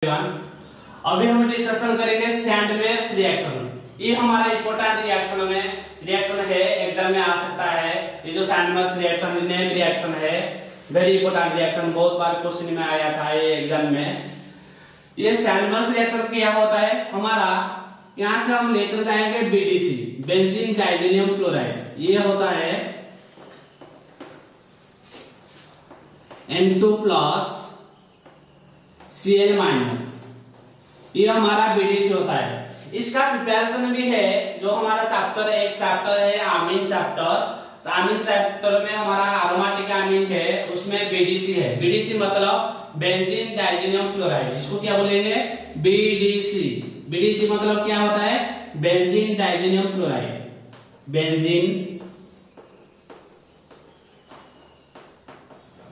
अभी हम डिस्कशन करेंगे सैंडमेयर्स रिएक्शन। ये हमारा इंपॉर्टेंट रिएक्शन है, एग्जाम में आ सकता है। ये जो सैंडमेयर्स रिएक्शन नेम रिएक्शन है, वेरी इंपॉर्टेंट रिएक्शन, बहुत बार क्वेश्चन में आया था ये एग्जाम में। ये सैंडमेयर्स रिएक्शन क्या होता है हमारा, यहाँ से हम लेकर जाएंगे बीडीसी, बेंजीन डाइजेनियम क्लोराइड। ये होता है N2 प्लस Cl माइनस, ये हमारा बीडीसी होता है। इसका प्रिपरेशन भी है, जो हमारा एक चैप्टर है आमीन चैप्टर। आमीन चैप्टर में हमारा अरोमेटिक आमीन है, उसमें बीडीसी है। बीडीसी मतलब बेंजीन डाइजेनियम क्लोराइड, इसको क्या बोलेंगे, बीडीसी। बीडीसी मतलब क्या होता है, बेंजीन डाइजेनियम क्लोराइड, बेंजीन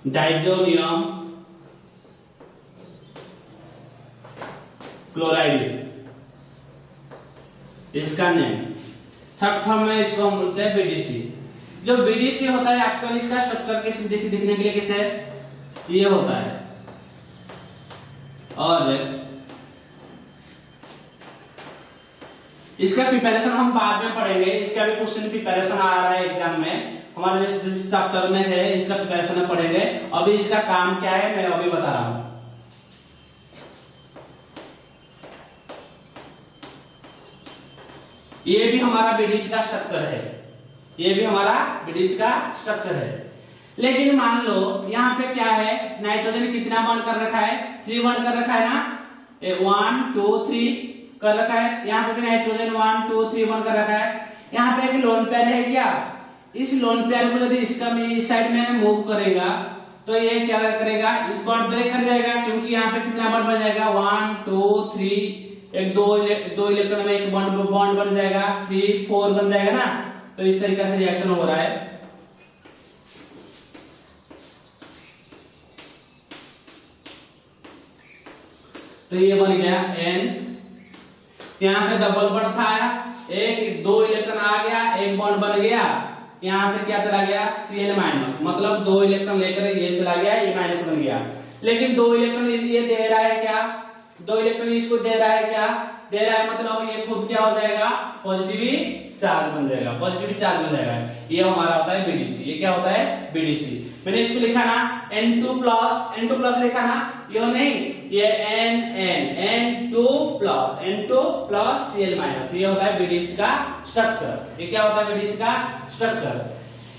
डाइजेनियम क्लोराइड, इसका नेम। थर्ड फॉर्म में इसको हम बोलते हैं बीडीसी। जो बीडीसी होता है एक्चुअली इसका स्ट्रक्चर कैसे दिखने के लिए कैसे ये होता है, और इसका प्रिपरेशन हम बाद में पढ़ेंगे। इसका भी क्वेश्चन प्रिपरेशन आ रहा है एग्जाम में, हमारे जिस चैप्टर में है इसका प्रिपरेशन में पढ़ेंगे। अभी इसका काम क्या है मैं अभी बता रहा हूं। ये भी हमारा बीडीसी का स्ट्रक्चर है, ये भी हमारा बीडीसी का स्ट्रक्चर है। लेकिन मान लो यहाँ पे क्या है, नाइट्रोजन कितना बॉन्ड कर रखा है, 3 बॉन्ड कर रखा है ना, 1 2 3 कर रखा है। यहाँ पे भी नाइट्रोजन 1 2 3 बॉन्ड कर रखा है। यहाँ पे एक लोन पेयर है क्या, इस लोन पेयर को यदि इसका इस साइड में मूव करेगा तो ये क्या करेगा, इस बॉन्ड ब्रेक कर जाएगा, क्योंकि यहाँ पे कितना बॉन्ड बन जाएगा, 1 2 3, एक दो इलेक्ट्रॉन में एक बॉन्ड बन जाएगा, 3 4 बन जाएगा ना। तो इस तरीके से रिएक्शन हो रहा है। तो ये बन गया N, यहां से डबल बॉन्ड था, एक 2 इलेक्ट्रॉन आ गया, एक बॉन्ड बन गया, यहां से क्या चला गया, Cl माइनस, मतलब 2 इलेक्ट्रॉन लेकर ये चला गया, ये माइनस बन गया। लेकिन 2 इलेक्ट्रॉन ये दे रहा है क्या, 2 इलेक्ट्रॉन इसको दे रहा है क्या, दे रहा है, मतलब ये खुद क्या हो जाएगा, पॉजिटिव चार्ज बन जाएगा, पॉजिटिव चार्ज बन जाएगा। ये हमारा होता है बीडीसी। ये क्या होता है, बीडीसी। मैंने इसको लिखा ना N2 प्लस लिखा ना, ये नहीं, ये N2 प्लस Cl माइनस, ये होता है बीडीसी का स्ट्रक्चर। ये क्या होता है, बीडीसी का स्ट्रक्चर।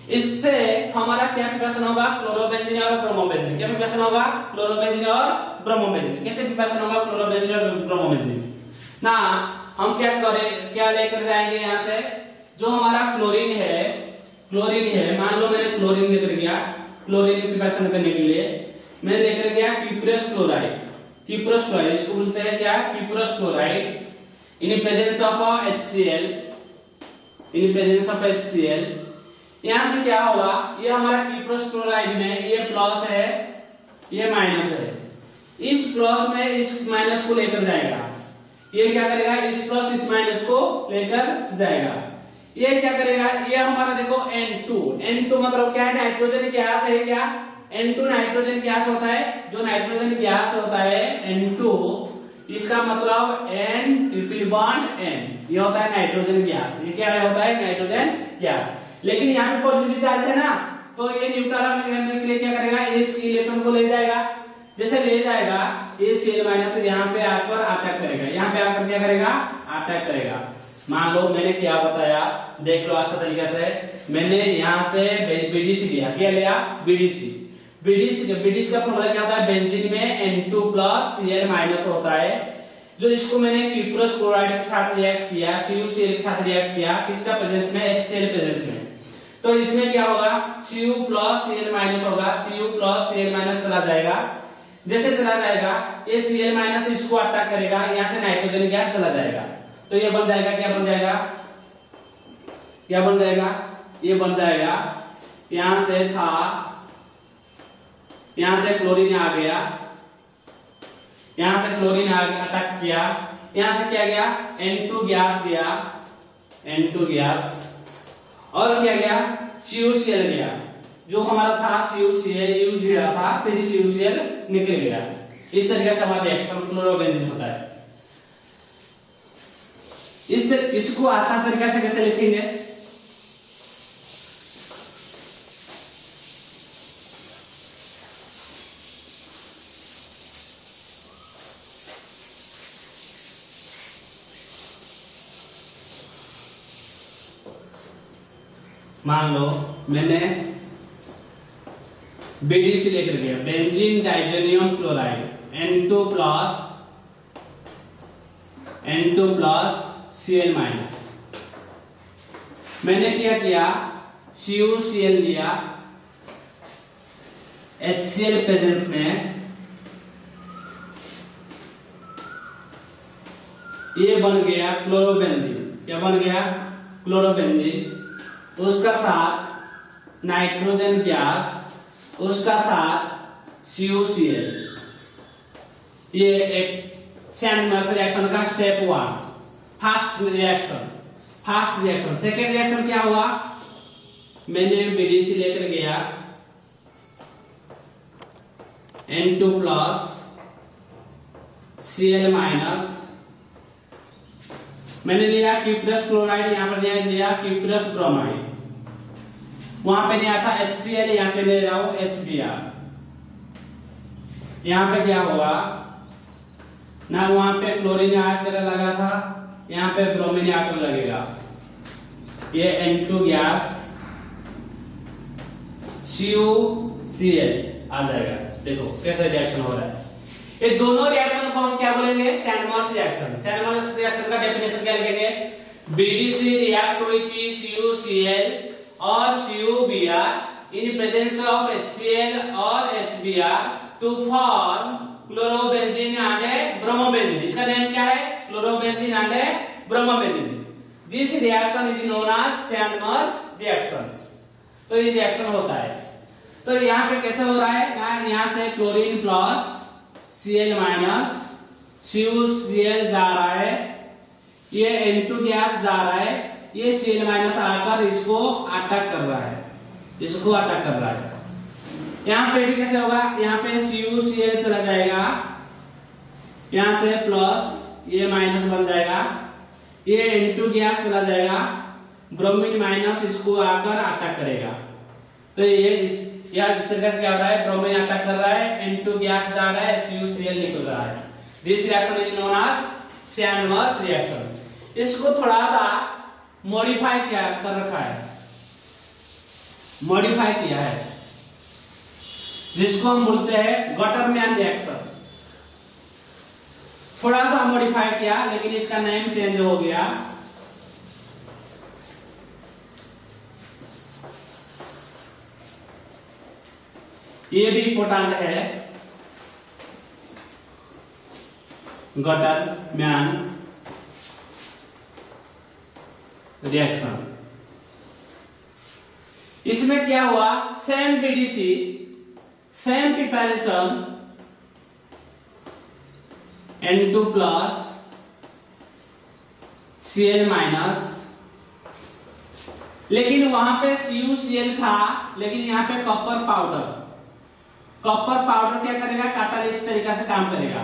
इससे हमारा क्या प्रिपरेशन होगा, क्लोरोबेंजीन और ब्रोमोबेंजीन। क्या प्रिपरेशन होगा, क्लोरोबेंजीन और ब्रोमोबेंजीन। कैसे प्रिपरेशन होगा क्लोरोबेंजीन और ब्रोमोबेंजीन ना, हम क्या लेकर जाएंगे यहाँ से, जो हमारा क्लोरीन है, मान लो मैंने क्लोरीन लेकर गया, क्लोरीन की प्रिपरेशन करने के लिए मैंने लेकर गया क्यूप्रस क्लोराइड, इसको बोलते हैं क्या, cuprous chloride, in presence of HCl। यहां से क्या होगा, ये हमारा क्यूप्रस क्लोराइड में ये प्लस है, ये माइनस है, इस प्लस में इस माइनस को लेकर जाएगा, ये क्या करेगा, इस प्लस इस माइनस को लेकर जाएगा। ये क्या करेगा, ये हमारा देखो N2 मतलब क्या है, नाइट्रोजन गैस है क्या, N2 नाइट्रोजन गैस होता है। जो नाइट्रोजन गैस होता है N2, इसका मतलब N ट्रिपल बॉन्ड N, ये होता है नाइट्रोजन गैस। ये क्या होता है, नाइट्रोजन गैस। लेकिन यहाँ पे पॉजिटिव चार्ज है ना, तो ये न्यूट्रल के लिए क्या करेगा, इस इलेक्ट्रॉन को ले जाएगा। जैसे ले जाएगा, ये Cl माइनस यहाँ पे आकर अटैक करेगा, यहाँ पे आकर क्या करेगा, अटैक करेगा। मान लो मैंने क्या बताया, देख लो अच्छा तरीके से। मैंने यहाँ से बीडीसी लिया, क्या लिया, बीडीसी का फॉर्मूला क्या होता है, बेंजीन में N2 प्लस Cl माइनस होता है। जो इसको मैंने क्यूप्रस क्लोराइड के साथ रिएक्ट किया, CuCl के साथ रिएक्ट किया, किसका प्रेजेंस में, HCl प्रेजेंस में। तो इसमें क्या होगा, Cu प्लस Cl माइनस होगा, Cu प्लस Cl माइनस चला जाएगा। जैसे चला जाएगा, ये Cl माइनस इसको अटैक करेगा, यहाँ से नाइट्रोजन गैस चला जाएगा। तो ये बन जाएगा, क्या बन जाएगा, ये बन जाएगा, यहां से था, यहां से क्लोरीन आ गया, यहां से क्लोरीन अटैक किया, यहां से क्या गया, N2 गैस गया, N2 गैस, और क्या गया, CuCl गया। जो हमारा था CuCl यूज किया था, फिर CuCl निकल गया। इस तरीके से हमारा रिएक्शन क्लोरोबेंजीन होता है। इसको आसान तरीके से कैसे लिखेंगे? मान लो मैंने BDC लेकर गया, benzene डाइजेनियम chloride N2 plus Cl minus. मैंने क्या किया, CuCl लिया, HCl प्रेजेंस में ये बन गया क्लोरोबेंजीन। क्या बन गया? क्लोरोबेंजीन। उसका साथ नाइट्रोजन गैस, उसका साथ CuCl। ये एक सैंडमर्स रिएक्शन का step 1 fast reaction. Second reaction क्या हुआ, मैंने BDC लेकर गया N2 प्लस Cl माइनस, मैंने लिया क्यूप्रस क्लोराइड, यहां पर लिया क्यूप्रस ब्रोमाइड, वहां पे नहीं आता HCl, यहां पे ले रहा हूं HBr। यहां पे क्या हुआ ना, वहां पे क्लोरीन आकर लगा था, यहां पे ब्रोमीन आकर लगेगा, ये N2 गैस CuCl आ जाएगा। देखो कैसे रिएक्शन हो रहा है। ये दोनों रिएक्शन को हम क्या बोलेंगे? सैंडमर्स रिएक्शन। सैंडमर्स रिएक्शन का डेफिनेशन क्या लिखेंगे? BDC react with CuCl और CuBr in presence of HCl और HBr to form chlorobenzene and bromobenzene. इसका नेम क्या है? Chlorobenzene and bromobenzene. This reaction is known as Sandmeyer's reactions. तो ये रिएक्शन होता है। तो यहाँ पे कैसे हो रहा है? यहाँ से chlorine plus Cl minus CuCl जा रहा है, ये N2 गैस जा रहा है, ये Cl माइनस आकर इसको अटैक कर रहा है, यहाँ पे भी कैसे होगा? यहाँ पे CuCl चला जाएगा, यहाँ से प्लस ये माइनस बन जाएगा, ये N2 गैस चला जाएगा, ब्रोमीन माइनस इसको आकर अटैक करेगा। तो ये इस तरीके से क्या हो रहा है? ब्रोमीन अटैक कर रहा है, N2 गैस जा रहा है, CuCl निकल रहा है। This reaction is known as Sandmeyer's reaction. इसको थोड़ा सा मॉडिफाई किया कर रखा है, मॉडिफाई किया है, जिसको हम बोलते हैं गटरमैन रिएक्शन। थोड़ा सा मॉडिफाई किया, लेकिन इसका नेम चेंज हो गया। ये भी इंपॉर्टेंट है, गटरमैन रिएक्शन। इसमें क्या हुआ? Same BDC, same preparation, N2 plus Cl minus, लेकिन वहां पे CuCl था, लेकिन यहाँ पे कॉपर पाउडर क्या करेगा? कैटालिस्ट तरीका से काम करेगा।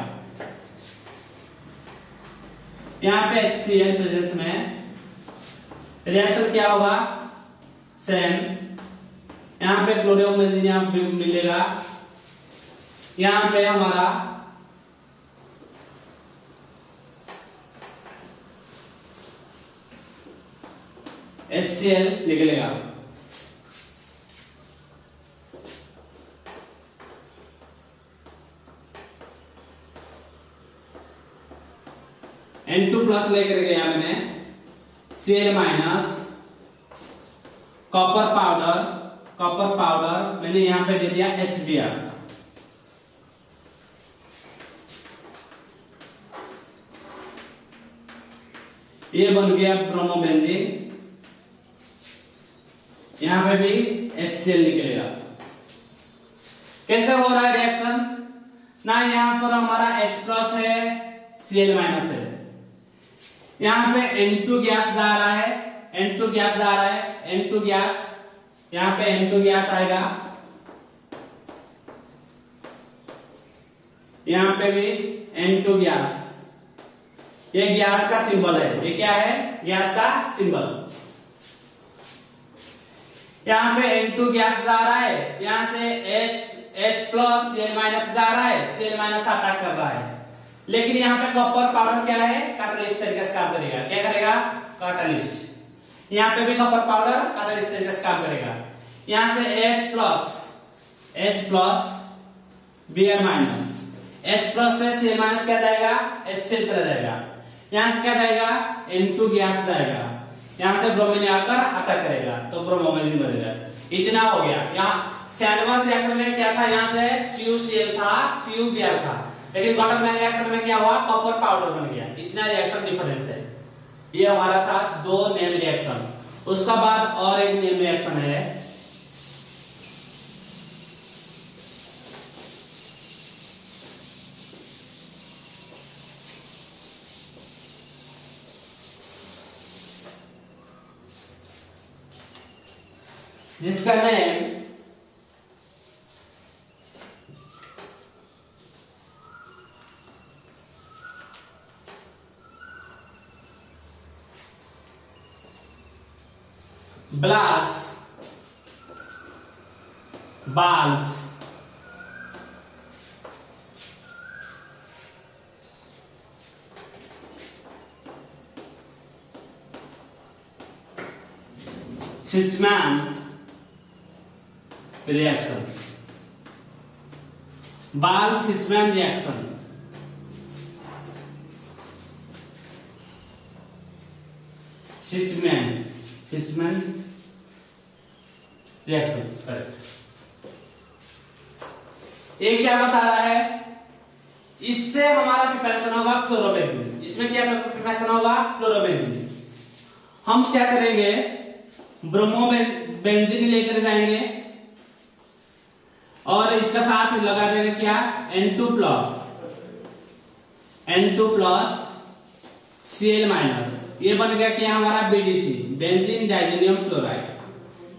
यहाँ पे HCl प्रेजेंस में रिएक्शन क्या होगा? सेम। यहाँ पे क्लोरोबेंजीन मिलेगा, यहाँ पे हमारा HCl निकलेगा। N2 प्लस लेकर गया मैंने, Cl माइनस, कॉपर पाउडर मैंने यहां पे दे दिया HBr। ये बन गया ब्रोमोबेंजीन, यहां पे भी HCl निकलेगा। कैसे हो रहा है रिएक्शन? ना यहां पर हमारा H प्लस है, Cl माइनस है, यहां पे N2 गैस जा रहा है, N2 गैस, यहां पे N2 गैस आएगा, यहाँ पे भी N2 गैस, ये गैस का सिंबल है, ये क्या है, गैस का सिंबल। यहाँ पे N2 गैस जा रहा है, यहाँ से H प्लस Cl माइनस जा रहा है, Cl माइनस अटैक कर रहा है। लेकिन यहाँ पे कॉपर पाउडर क्या है, कैटलिस्ट तरीके से काम करेगा। क्या करेगा, कैटलिस्ट। यहाँ पे भी कॉपर पाउडर कैटलिस्ट तरीके से काम करेगा। यहाँ से H plus Br minus, H plus से Cl माइनस क्या जाएगा, HCl चला जाएगा। यहाँ से क्या जाएगा, N2 गैस जाएगा, यहाँ से ब्रोमीन आकर अटैक करेगा तो ब्रोमोनियम बनेगा। इतना हो गया। यहाँ सैंडविच रिएक्शन में क्या था, यहाँ पे CuCl था, CuBr था, लेकिन गॉटरमैन रिएक्शन में क्या हुआ, कॉपर पाउडर बन गया। इतना रिएक्शन डिफरेंस है। ये हमारा था 2 नेम रिएक्शन। उसका बाद और एक नेम रिएक्शन है, जिसका name Balz Balz Schiemann reaction, Balz Schiemann reaction. Schiemann reaction correct. ये क्या बता रहा है, इससे हमारा प्रिपरेशन होगा फ्लोरोबेंजीन। इसमें क्या प्रिपरेशन होगा, फ्लोरोबेंजीन। हम क्या करेंगे, ब्रोमोबेंजीन लेकर जाएंगे और इसका साथ लगा देंगे क्या, N2 प्लस Cl माइनस। ये बन गया क्या हमारा BDC, benzene diazonium chloride.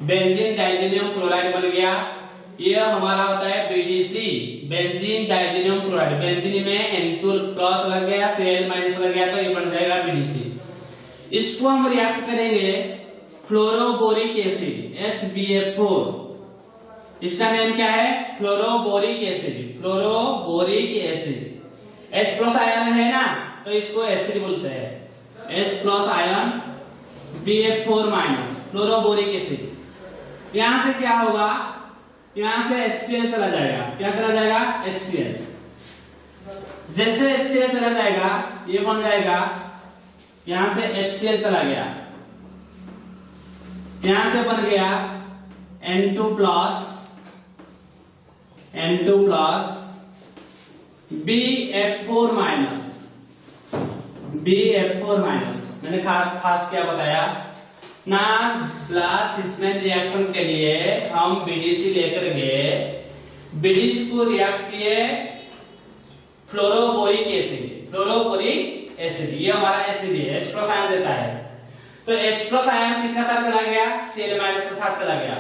Benzene diazonium chloride बन गया। ये हमारा होता है BDC, benzene diazonium chloride. Benzene में N2 प्लस लग गया, Cl माइनस लग गया, तो ये बन जाएगा BDC। इसको हम रिएक्ट करेंगे फ्लोरोबोरिक एसिड HBF4। इसका नेम क्या है, fluoroboric acid. Fluoroboric acid H plus ion है ना, तो इसको एसिड बोलते हैं। H plus ion BF4 minus, fluoroboric acid. यहां से क्या होगा, यहां से HCl चला जाएगा। क्या चला जाएगा, HCl। जैसे HCl चला जाएगा, ये बन जाएगा, यहां से HCl चला गया, यहां से बन गया N2 plus BF4 minus, BF4 minus. मैंने फास्ट क्या बताया ना, ब्लाच-सिचमैन रिएक्शन के लिए हम BDC लेकर गए, BDC को रिएक्ट किए फ्लोरोबोरिक एसिड। ये हमारा एसिड है, H प्लस आयन देता है। तो H प्लस आयन किसके साथ चला गया, Cl माइनस के साथ चला गया।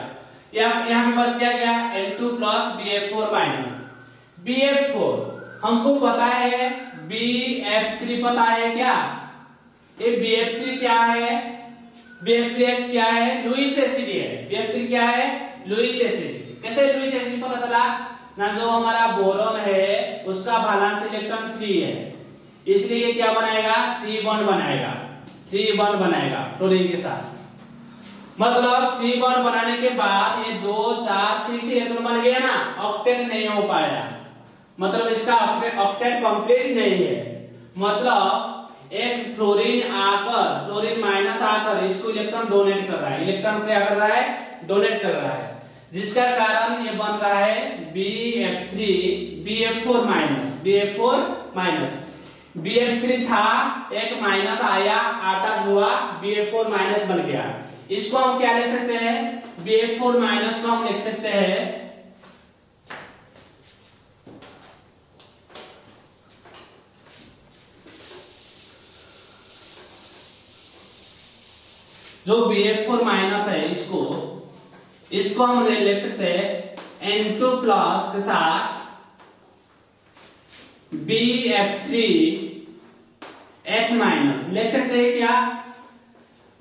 यहाँ पे बच गया क्या, N2 plus BF4 minus. BF4 हमको पता है, BF3 पता है क्या, ये BF3 क्या है, BF3 क्या है, लुईस एसिड है। BF3 क्या है, लुईस एसिड। कैसे लुईस एसिड पता चला ना, जो हमारा बोरॉन है उसका वैलेंस इलेक्ट्रॉन 3 है, इसलिए क्या बनाएगा, 3 बॉन्ड बनाएगा क्लोरीन के साथ। मतलब 3 बॉन्ड बनाने के बाद ये 2 4 6 इलेक्ट्रॉन बन गया ना, ऑक्टेट नहीं हो पाया, मतलब इसका ऑक्टेट कंप्लीट नहीं है। मतलब एक फ्लोरीन माइनस आकर इसको इलेक्ट्रॉन डोनेट कर रहा है, इलेक्ट्रॉन क्या कर रहा है, डोनेट कर रहा है, जिसका कारण ये बन रहा है BF4 माइनस। BF3 था, एक माइनस आया, अटैच हुआ, BF4 माइनस बन गया। इसको हम क्या लिख सकते हैं, BF4 माइनस को हम लिख सकते हैं जो BF4 माइनस है, इसको हम लिख सकते हैं N2 प्लस के साथ BF3 F- ले सकते हैं क्या?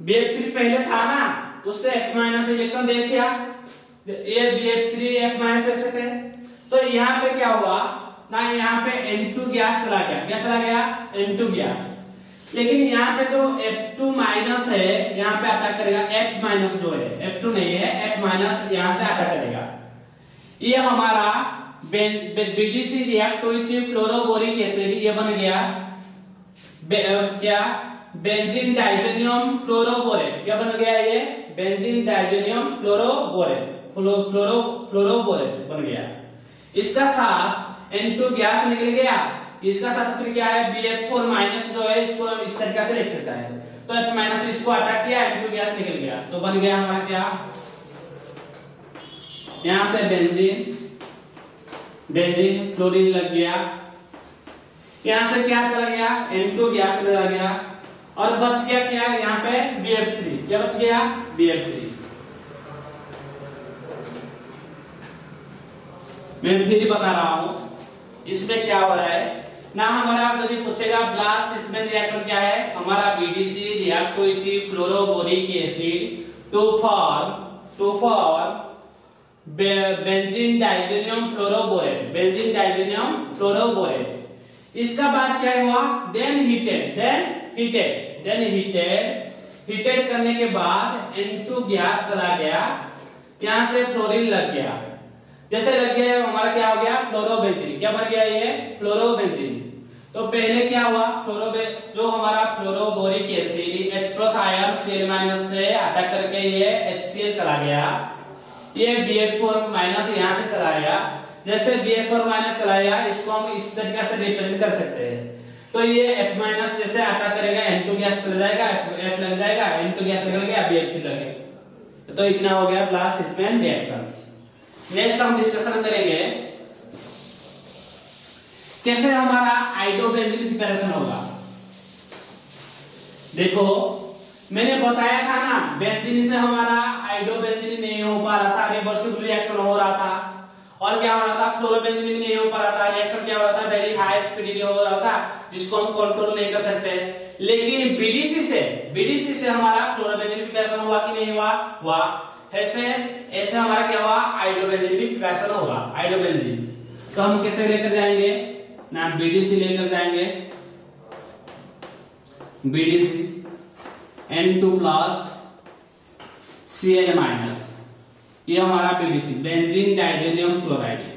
BF3 पहले था ना, उससे F- इलेक्ट्रॉन दे दिया, ये BF3 F- ले सकते हैं। तो यहाँ पे क्या हुआ ना, यहाँ पे N2 गैस चला गया। क्या चला गया? N2 gas. लेकिन यहाँ पे जो F2- है, यहाँ पे अटैक करेगा F- जो है, F2 नहीं है, F- यहाँ से अटैक करेगा। ये हमारा BDC रिएक्ट हुई फ्लोरोबोरिक एसिड, ये बन गया क्या? Benzene diazonium fluoroborate. क्या बन गया ये? बेंजीन डाइजेनियम फ्लोरोबोरेट, फ्लोरोबोरेट बन गया। इसका साथ N2 गैस निकल गया। इसका साथ फिर क्या है? BF4- जो है, इसको इस तरीके से लिख सकता है। तो F- इसको अटैक किया, N2 गैस निकल गया, तो बन गया हमारा क्या? यहां से बेंजीन क्लोरीन लग गया, यहां से क्या चला गया? N2 गैस चला गया, और बच गया क्या? यहाँ पे BF3। क्या बच गया? BF3। मैं फिर बता रहा हूं इसमें क्या हो रहा है ना। हमारा यदि पूछेगा ब्लास्ट सिस्मेन रिएक्शन क्या है, हमारा BDC रिएक्ट हुई थी fluoroboric acid to form benzene diazonium fluoroborate, benzene diazonium fluoroborate. इसका बाद क्या हुआ? देन हीटेड करने के बाद N2 गैस चला गया, यहां से फ्लोरीन लग गया। जैसे लग गया हमारा क्या हो गया? फ्लोरोबेंजीन। क्या बन गया? ये फ्लोरोबेंजीन। तो पहले क्या हुआ? जो हमारा fluoroboric acid H+ ion Cl- से अटैक करके ये HCl चला गया, ये BF4- यहां से चला गया। जैसे BF4- चला गया, इसको हम इस तरीके से रिप्रेजेंट कर सकते हैं। तो ये F- जैसे अटैक करेगा, N2 गैस चला जाएगा, F लग जाएगा, N2 गैस निकल गया, BF3 लग गया। तो इतना हो गया ब्लास्ट सिस्मेन रिएक्शंस। नेक्स्ट हम डिस्कशन करेंगे कैसे हमारा आइडोबेंजीन प्रिपरेशन होगा। देखो मैंने बताया था ना, बेंजीन से हमारा आइडोबेंजीन नहीं हो पा रहा था, रिवर्सिबल रिएक्शन हो रहा था। और क्या हो रहा था? फ्लोरोबेंजीन भी नहीं हो पा रहा था, रिएक्शन क्या हो रहा था? वेरी हाई स्पीड हो रहा था, जिसको हम कंट्रोल नहीं कर सकते। लेकिन बीडीसी से हमारा फ्लोरोबेंजीन प्रिपरेशन हुआ कि नहीं हुआ? ऐसे हमारा क्या हुआ? आइडोबेंजीन भी प्रिपरेशन होगा। आइडोबेंजीन तो हम कैसे लेकर जाएंगे ना? बीडीसी लेकर जाएंगे, BDC N2+ Cl-, ये हमारा BDC बेंजीन डाइजेनियम क्लोराइड।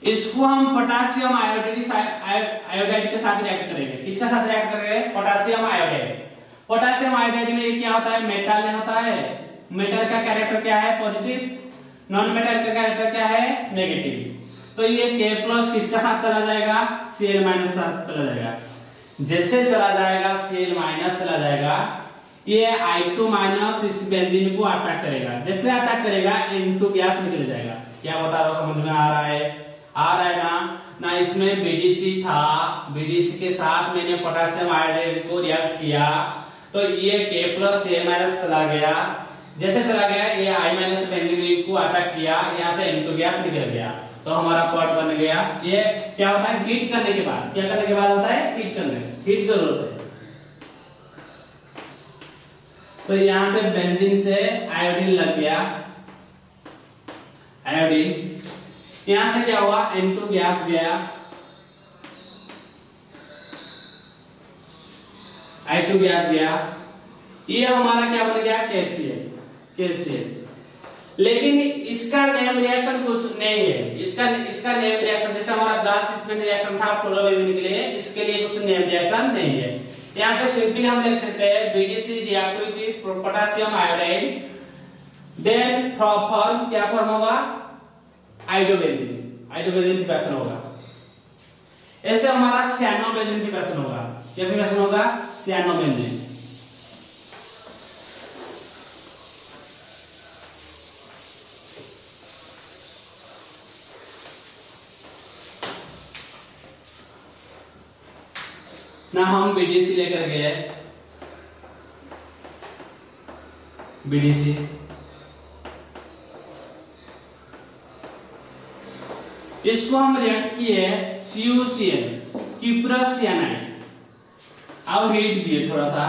इसको हम पोटेशियम आयोडाइड के साथ रिएक्ट करेंगे। किसके साथ रिएक्ट करेंगे? Potassium iodide. पोटेशियम आयोडाइड में क्या होता है? मेटल होता है। मेटल का कैरेक्टर क्या है? पॉजिटिव। नॉन मेटल का कैरेक्टर क्या है? नेगेटिव। तो ये K+ किसका साथ चला जाएगा? Cl- साथ चला जाएगा। जैसे चला जाएगा Cl- चला जाएगा, ये I2- इस बेंजीन को अटैक करेगा। जैसे अटैक करेगा N2 गैस निकल जाएगा। क्या बता रहा हूं? समझ में आ रहा है ना? इसमें BDC था, BDC के साथ मैंने पोटेशियम आयोडाइड को रिएक्ट किया, तो ये K+ Cl- चला गया। जैसे चला गया ये I- बेंजीन को अटैक किया, यहाँ से N2 गैस निकल गया, तो हमारा क्वाड बन गया। ये क्या होता है? हीट करने के बाद। क्या करने के बाद होता है? हीट जरूरत है। तो यहां से बेंजीन से आयोडीन लग गया, आयोडीन। यहां से क्या हुआ? N2 गैस गया, I2 गैस गया, ये हमारा क्या बन गया? KCl। लेकिन इसका नेम रिएक्शन कुछ नहीं है। इसका नेम रिएक्शन जैसे हमारा ब्लास्ट सिस्मेन रिएक्शन था फ्लोरोबेंजीन के लिए, इसके लिए कुछ नेम रिएक्शन नहीं है। यहाँ पे सिंपली हम लिख सकते हैं BDC रिएक्ट हुई थी पोटेशियम आयोडाइड, देन फॉर्म क्या फॉर्म होगा? आइडोबेंजीन प्रिपरेशन होगा। ऐसे हमारा सियानोबेंजीन प्रिपरेशन होगा। क्या प्रिपरेशन होगा? सियानोबेंजीन। ना हम BDC लेकर गए, BDC इसको हम रिएक्ट किए CuCl क्यूप्रस सियानाइड। अब हीट दिए थोड़ा सा,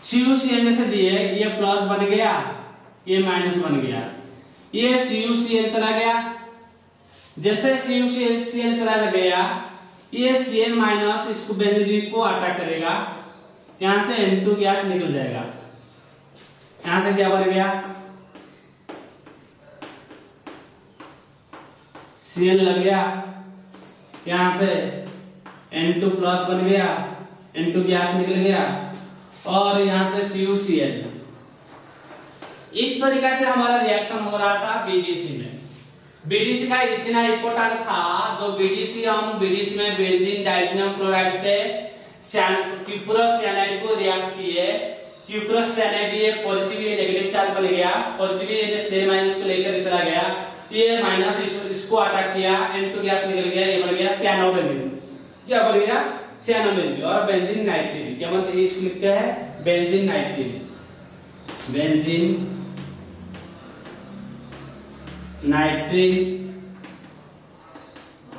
CuCl जैसे दिए, ये प्लस बन गया, ये माइनस बन गया, ये CuCl चला गया। जैसे CuCl चला गया, ये Cl माइनस इसको बेंजीन को अटैक करेगा, यहां से N2 गैस निकल जाएगा। यहां से क्या बन गया, Cl लग गया, यहां से N2 प्लस बन गया, N2 गैस निकल गया, और यहां से CuCl। इस तरीके से हमारा रिएक्शन हो रहा था BDC में। BDC का इतना इंपॉर्टेंट था, जो BDC में बेंजीन डाइजीनम क्लोराइड से क्यूप्रस सियानाइड को रिएक्ट किए। क्यूप्रस सियानाइड ये पॉजिटिव ये नेगेटिव चार्ज बन गया, पॉजिटिव ये Cl माइनस को लेकर चला गया, ये माइनस इसको अटैक किया, N2 गैस निकल गया, ये बन गया सियानोबेंजीन। क्या बन गया, सियानोबेंजीन। और बेंजीन नाइट्रेट, क्या मतलब इसको लिखते हैं बेंजीन नाइट्रेट, बेंजीन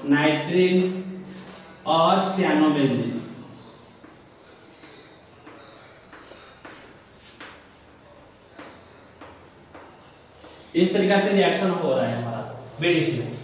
नाइट्रीन और सियानोबेंजीन। इस तरीके से रिएक्शन हो रहा है हमारा BDC में।